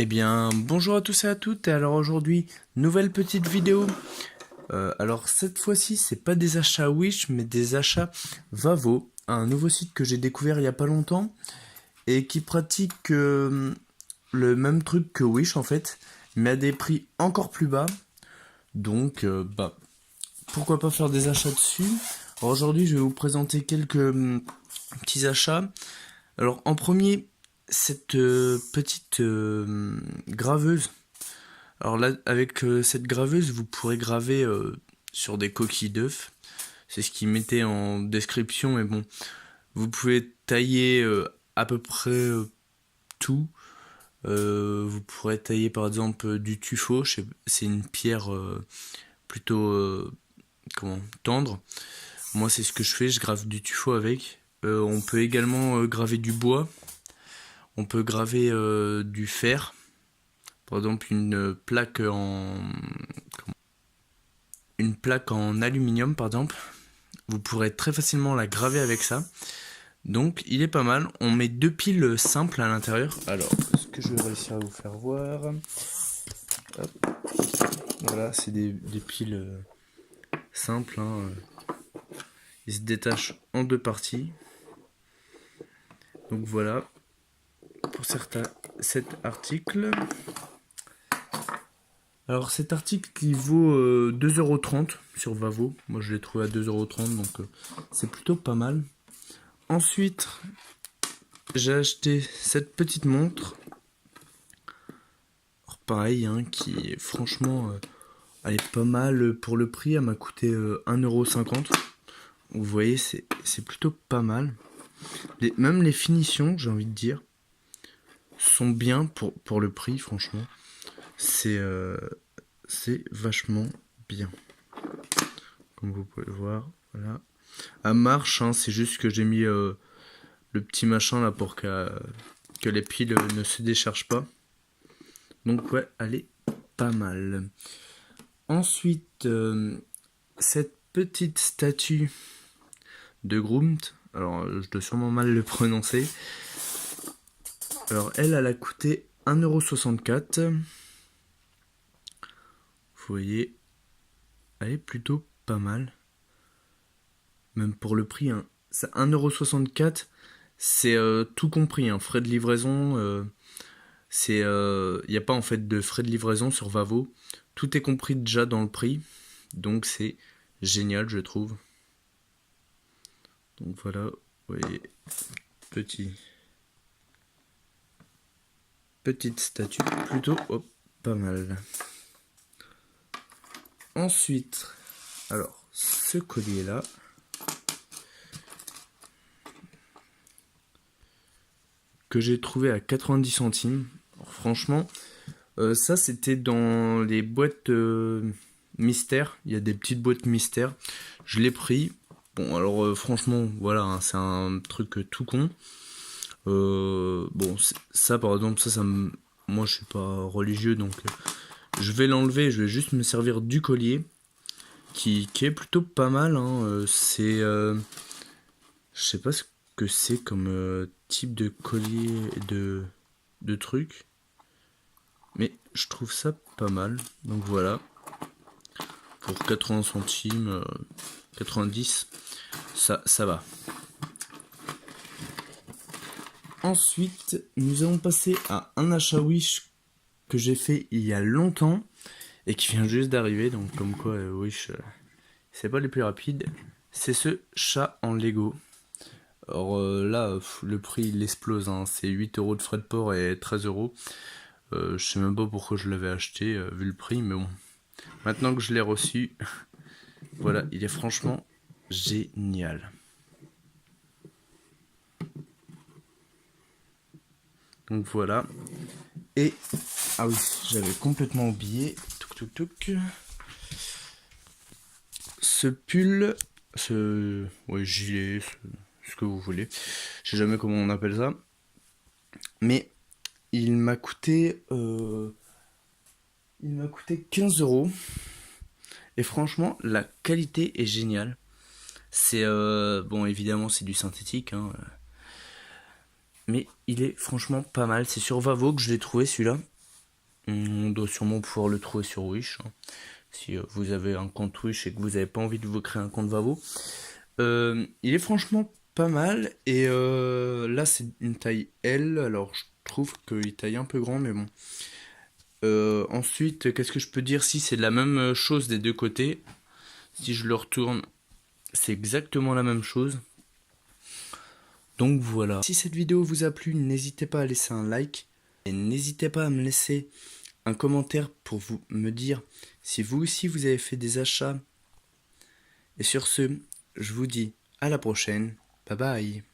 Eh bien, bonjour à tous et à toutes, et alors aujourd'hui, nouvelle petite vidéo. Alors cette fois-ci, c'est pas des achats Wish, mais des achats Vavo, un nouveau site que j'ai découvert il y a pas longtemps, et qui pratique le même truc que Wish en fait, mais à des prix encore plus bas. Donc, pourquoi pas faire des achats dessus. Alors aujourd'hui, je vais vous présenter quelques petits achats. Alors en premier, cette petite graveuse. Alors là, avec cette graveuse, vous pourrez graver sur des coquilles d'œufs. C'est ce qu'ils mettaient en description, mais bon, vous pouvez tailler à peu près tout. Vous pourrez tailler par exemple du tuffeau, c'est une pierre plutôt tendre. Moi, c'est ce que je fais, je grave du tuffeau avec. On peut également graver du bois. On peut graver du fer. Par exemple, une plaque en aluminium, par exemple. Vous pourrez très facilement la graver avec ça. Donc, il est pas mal. On met deux piles simples à l'intérieur. Alors, est-ce que je vais réussir à vous faire voir? Hop. Voilà, c'est des piles simples. Ils se détachent en deux parties. Donc voilà, pour cet article. Alors cet article il vaut 2,30€ sur Vavo. Moi je l'ai trouvé à 2,30€, donc c'est plutôt pas mal. Ensuite, j'ai acheté cette petite montre. Alors pareil, qui franchement, elle est pas mal pour le prix. Elle m'a coûté 1,50€. Vous voyez, c'est plutôt pas mal. Même les finitions, j'ai envie de dire, sont bien pour le prix, franchement. C'est vachement bien. Comme vous pouvez le voir, voilà. Elle marche, c'est juste que j'ai mis le petit machin là pour que les piles ne se déchargent pas. Donc ouais, elle est pas mal. Ensuite, cette petite statue de Grumt, alors je dois sûrement mal le prononcer. Alors elle a coûté 1,64€. Vous voyez, elle est plutôt pas mal. Même pour le prix, 1,64€, c'est tout compris, frais de livraison, il n'y a pas en fait de frais de livraison sur Vavo, tout est compris déjà dans le prix, donc c'est génial je trouve. Donc voilà, vous voyez, petite statue, plutôt pas mal. Ensuite, alors ce collier là, que j'ai trouvé à 90 centimes. Alors, franchement, ça c'était dans les boîtes mystères. Il y a des petites boîtes mystères. Je l'ai pris. Bon, alors franchement, voilà, c'est un truc tout con. Bon, ça par exemple, moi je suis pas religieux donc je vais l'enlever. Je vais juste me servir du collier qui est plutôt pas mal. Je sais pas ce que c'est comme type de collier de truc, mais je trouve ça pas mal. Donc voilà, pour 80 centimes, 90, ça va. Ensuite, nous allons passer à un achat Wish que j'ai fait il y a longtemps et qui vient juste d'arriver. Donc comme quoi Wish, c'est pas les plus rapides. C'est ce chat en Lego. Alors là, le prix il explose, c'est 8€ de frais de port et 13€. Je sais même pas pourquoi je l'avais acheté vu le prix, mais bon. Maintenant que je l'ai reçu, voilà, il est franchement génial. Donc voilà. Et, ah oui, j'avais complètement oublié. Ce pull, gilet, ce que vous voulez. Je sais jamais comment on appelle ça. Mais il m'a coûté 15€. Et franchement, la qualité est géniale. C'est bon, évidemment, c'est du synthétique, mais il est franchement pas mal. C'est sur Vavo que je l'ai trouvé celui-là. On doit sûrement pouvoir le trouver sur Wish, hein. Si vous avez un compte Wish et que vous n'avez pas envie de vous créer un compte Vavo. Il est franchement pas mal. Et là, c'est une taille L. Alors, je trouve qu'il taille un peu grand, mais bon. Ensuite, qu'est-ce que je peux dire? Si c'est la même chose des deux côtés. Si je le retourne, c'est exactement la même chose. Donc voilà. Si cette vidéo vous a plu, n'hésitez pas à laisser un like. Et n'hésitez pas à me laisser un commentaire pour me dire si vous aussi vous avez fait des achats. Et sur ce, je vous dis à la prochaine. Bye bye.